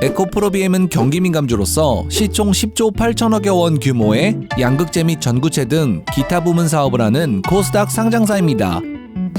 에코프로비엠은 경기민감주로서 시총 10조 8천억여 원 규모의 양극재 및 전구체 등 기타 부문 사업을 하는 코스닥 상장사입니다.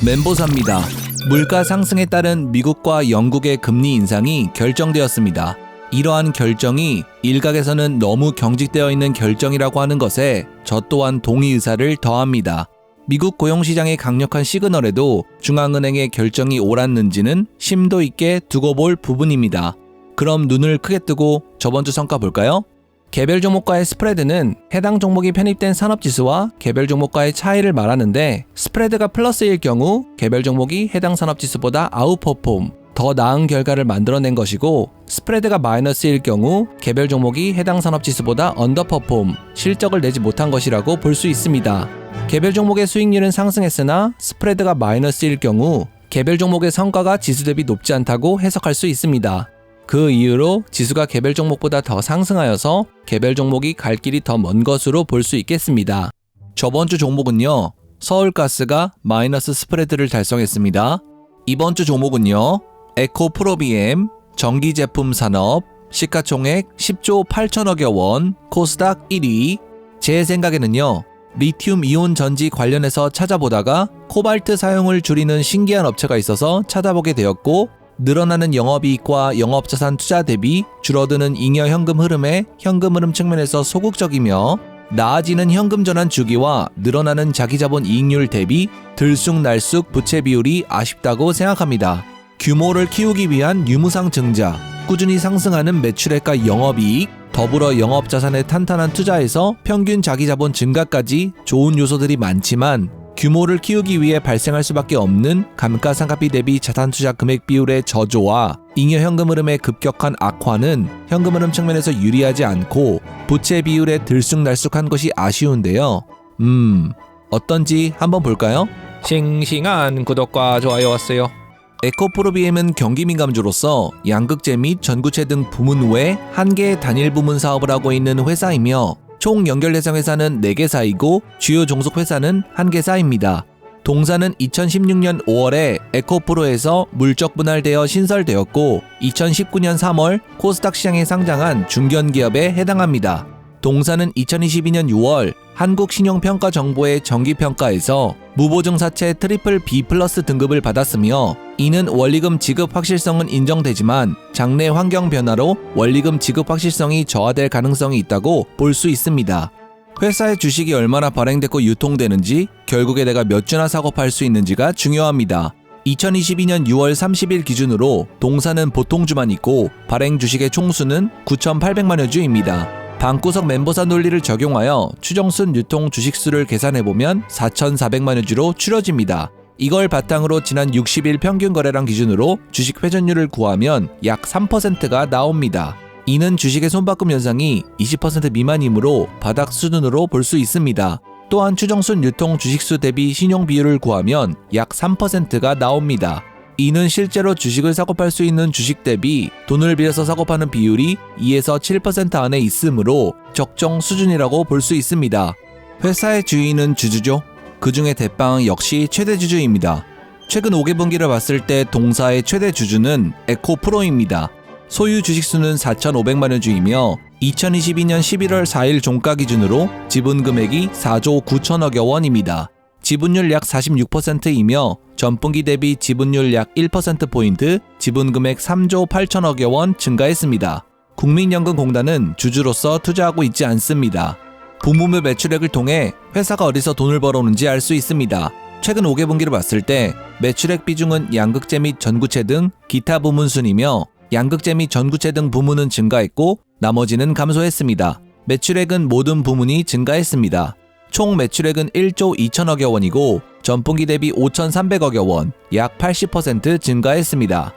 멘보사입니다. 물가 상승에 따른 미국과 영국의 금리 인상이 결정되었습니다. 이러한 결정이 일각에서는 너무 경직되어 있는 결정이라고 하는 것에 저 또한 동의 의사를 더합니다. 미국 고용시장의 강력한 시그널에도 중앙은행의 결정이 옳았는지는 심도 있게 두고 볼 부분입니다. 그럼 눈을 크게 뜨고 저번 주 성과 볼까요? 개별 종목과의 스프레드는 해당 종목이 편입된 산업지수와 개별 종목과의 차이를 말하는데, 스프레드가 플러스일 경우 개별 종목이 해당 산업지수보다 아웃퍼폼, 더 나은 결과를 만들어낸 것이고, 스프레드가 마이너스일 경우 개별 종목이 해당 산업지수보다 언더퍼폼, 실적을 내지 못한 것이라고 볼 수 있습니다. 개별 종목의 수익률은 상승했으나 스프레드가 마이너스일 경우 개별 종목의 성과가 지수 대비 높지 않다고 해석할 수 있습니다. 그 이유로 지수가 개별 종목보다 더 상승하여서 개별 종목이 갈 길이 더 먼 것으로 볼 수 있겠습니다. 저번 주 종목은요, 서울가스가 마이너스 스프레드를 달성했습니다. 이번 주 종목은요, 에코프로비엠, 전기제품 산업, 시가총액 10조 8천억여 원, 코스닥 1위. 제 생각에는요, 리튬 이온 전지 관련해서 찾아보다가 코발트 사용을 줄이는 신기한 업체가 있어서 찾아보게 되었고, 늘어나는 영업이익과 영업자산 투자 대비 줄어드는 잉여 현금 흐름에 현금 흐름 측면에서 소극적이며, 나아지는 현금 전환 주기와 늘어나는 자기자본 이익률 대비 들쑥날쑥 부채 비율이 아쉽다고 생각합니다. 규모를 키우기 위한 유무상 증자, 꾸준히 상승하는 매출액과 영업이익, 더불어 영업자산의 탄탄한 투자에서 평균 자기자본 증가까지 좋은 요소들이 많지만, 규모를 키우기 위해 발생할 수밖에 없는 감가상각비 대비 자산투자 금액 비율의 저조와 잉여 현금 흐름의 급격한 악화는 현금 흐름 측면에서 유리하지 않고 부채 비율에 들쑥날쑥한 것이 아쉬운데요. 어떤지 한번 볼까요? 싱싱한 구독과 좋아요 왔어요. 에코프로비엠은 경기민감주로서 양극재 및 전구체 등 부문 외 한 개의 단일 부문 사업을 하고 있는 회사이며, 총 연결 대상 회사는 4개사이고 주요 종속 회사는 1개사입니다. 동사는 2016년 5월에 에코프로에서 물적 분할되어 신설되었고, 2019년 3월 코스닥 시장에 상장한 중견기업에 해당합니다. 동사는 2022년 6월 한국신용평가정보의 정기평가에서 무보증 사채 트리플 B 플러스 등급을 받았으며, 이는 원리금 지급 확실성은 인정되지만 장래 환경 변화로 원리금 지급 확실성이 저하될 가능성이 있다고 볼 수 있습니다. 회사의 주식이 얼마나 발행됐고 유통되는지, 결국에 내가 몇 주나 사고 팔 수 있는지가 중요합니다. 2022년 6월 30일 기준으로 동사는 보통주만 있고 발행 주식의 총수는 9,800만여 주입니다. 방구석 멘보사 논리를 적용하여 추정순 유통 주식수를 계산해보면 4,400만여 주로 추려집니다. 이걸 바탕으로 지난 60일 평균 거래량 기준으로 주식 회전율을 구하면 약 3%가 나옵니다. 이는 주식의 손바꿈 현상이 20% 미만이므로 바닥 수준으로 볼 수 있습니다. 또한 추정순 유통 주식수 대비 신용 비율을 구하면 약 3%가 나옵니다. 이는 실제로 주식을 사고 팔 수 있는 주식 대비 돈을 빌려서 사고 파는 비율이 2에서 7% 안에 있으므로 적정 수준이라고 볼 수 있습니다. 회사의 주인은 주주죠. 그 중에 대빵 역시 최대 주주입니다. 최근 5개 분기를 봤을 때 동사의 최대 주주는 에코프로입니다. 소유 주식수는 4,500만여 주이며 2022년 11월 4일 종가 기준으로 지분 금액이 4조 9천억여 원입니다. 지분율 약 46%이며 전분기 대비 지분율 약 1%포인트, 지분 금액 3조 8천억여 원 증가했습니다. 국민연금공단은 주주로서 투자하고 있지 않습니다. 부문별 매출액을 통해 회사가 어디서 돈을 벌어오는지 알 수 있습니다. 최근 5개 분기를 봤을 때 매출액 비중은 양극재 및 전구체 등 기타 부문 순이며, 양극재 및 전구체 등 부문은 증가했고 나머지는 감소했습니다. 매출액은 모든 부문이 증가했습니다. 총 매출액은 1조 2천억여 원이고 전분기 대비 5,300억여 원, 약 80% 증가했습니다.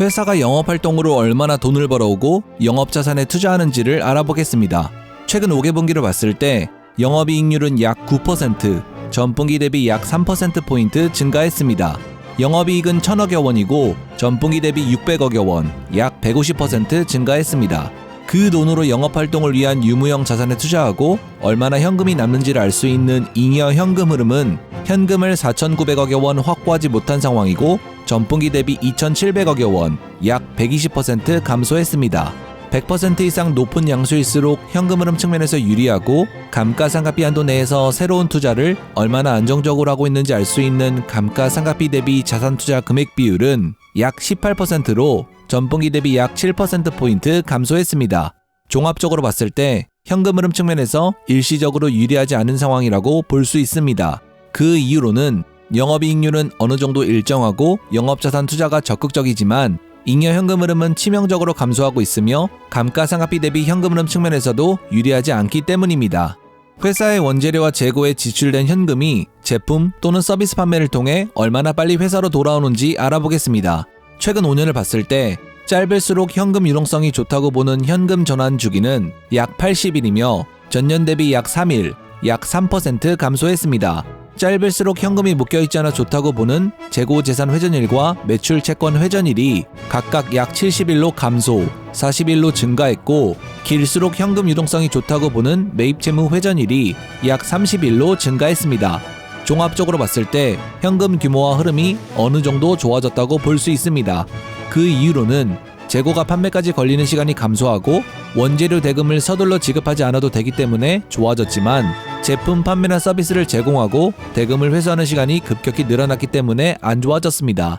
회사가 영업활동으로 얼마나 돈을 벌어오고 영업자산에 투자하는지를 알아보겠습니다. 최근 5개 분기를 봤을 때 영업이익률은 약 9%, 전분기 대비 약 3%포인트 증가했습니다. 영업이익은 1,000억여 원이고 전분기 대비 600억여 원, 약 150% 증가했습니다. 그 돈으로 영업활동을 위한 유무형 자산에 투자하고 얼마나 현금이 남는지를 알 수 있는 잉여 현금 흐름은 현금을 4,900억여 원 확보하지 못한 상황이고 전분기 대비 2,700억여 원, 약 120% 감소했습니다. 100% 이상 높은 양수일수록 현금 흐름 측면에서 유리하고 감가상각비 한도 내에서 새로운 투자를 얼마나 안정적으로 하고 있는지 알 수 있는 감가상각비 대비 자산투자 금액 비율은 약 18%로 전분기 대비 약 7%포인트 감소했습니다. 종합적으로 봤을 때 현금 흐름 측면에서 일시적으로 유리하지 않은 상황이라고 볼 수 있습니다. 그 이유로는 영업이익률은 어느 정도 일정하고 영업자산 투자가 적극적이지만 잉여 현금 흐름은 치명적으로 감소하고 있으며 감가상각비 대비 현금 흐름 측면에서도 유리하지 않기 때문입니다. 회사의 원재료와 재고에 지출된 현금이 제품 또는 서비스 판매를 통해 얼마나 빨리 회사로 돌아오는지 알아보겠습니다. 최근 5년을 봤을 때 짧을수록 현금 유동성이 좋다고 보는 현금 전환 주기는 약 80일이며 전년 대비 약 3일, 약 3% 감소했습니다. 짧을수록 현금이 묶여있지 않아 좋다고 보는 재고 재산 회전일과 매출 채권 회전일이 각각 약 70일로 감소, 40일로 증가했고 길수록 현금 유동성이 좋다고 보는 매입 채무 회전일이 약 30일로 증가했습니다. 종합적으로 봤을 때 현금 규모와 흐름이 어느 정도 좋아졌다고 볼 수 있습니다. 그 이유로는 재고가 판매까지 걸리는 시간이 감소하고 원재료 대금을 서둘러 지급하지 않아도 되기 때문에 좋아졌지만 제품 판매나 서비스를 제공하고 대금을 회수하는 시간이 급격히 늘어났기 때문에 안 좋아졌습니다.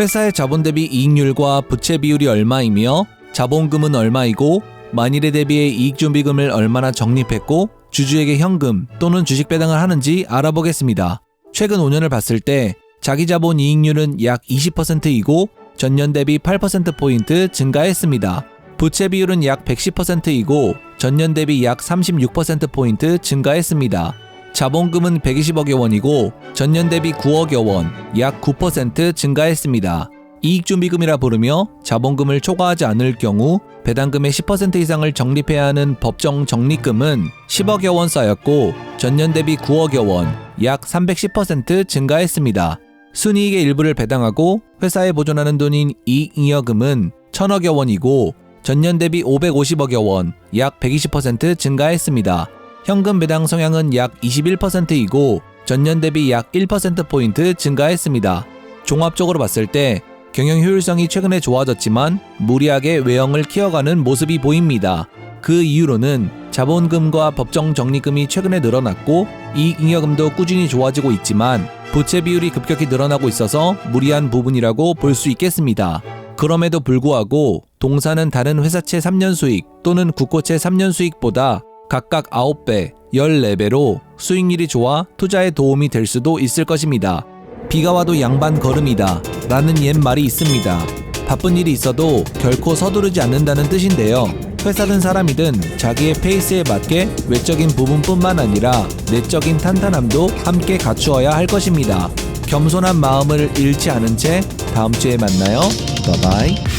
회사의 자본 대비 이익률과 부채 비율이 얼마이며 자본금은 얼마이고 만일에 대비해 이익준비금을 얼마나 적립했고 주주에게 현금 또는 주식 배당을 하는지 알아보겠습니다. 최근 5년을 봤을 때 자기자본 이익률은 약 20%이고 전년 대비 8%포인트 증가했습니다. 부채 비율은 약 110%이고 전년 대비 약 36%포인트 증가했습니다. 자본금은 120억여 원이고 전년 대비 9억여 원, 약 9% 증가했습니다. 이익준비금이라 부르며 자본금을 초과하지 않을 경우 배당금의 10% 이상을 적립해야 하는 법정 적립금은 10억여 원 쌓였고 전년 대비 9억여 원, 약 310% 증가했습니다. 순이익의 일부를 배당하고 회사에 보존하는 돈인 이익잉여금은 1,000억여 원이고 전년 대비 550억여 원, 약 120% 증가했습니다. 현금 배당 성향은 약 21%이고 전년 대비 약 1%포인트 증가했습니다. 종합적으로 봤을 때 경영 효율성이 최근에 좋아졌지만 무리하게 외형을 키워가는 모습이 보입니다. 그 이유로는 자본금과 법정 적립금이 최근에 늘어났고 이익잉여금도 꾸준히 좋아지고 있지만 부채 비율이 급격히 늘어나고 있어서 무리한 부분이라고 볼 수 있겠습니다. 그럼에도 불구하고 동사는 다른 회사채 3년 수익 또는 국고채 3년 수익보다 각각 9배, 14배로 수익률이 좋아 투자에 도움이 될 수도 있을 것입니다. 비가 와도 양반 걸음이다 라는 옛말이 있습니다. 바쁜 일이 있어도 결코 서두르지 않는다는 뜻인데요. 회사든 사람이든 자기의 페이스에 맞게 외적인 부분뿐만 아니라 내적인 탄탄함도 함께 갖추어야 할 것입니다. 겸손한 마음을 잃지 않은 채 다음 주에 만나요. 바이바이.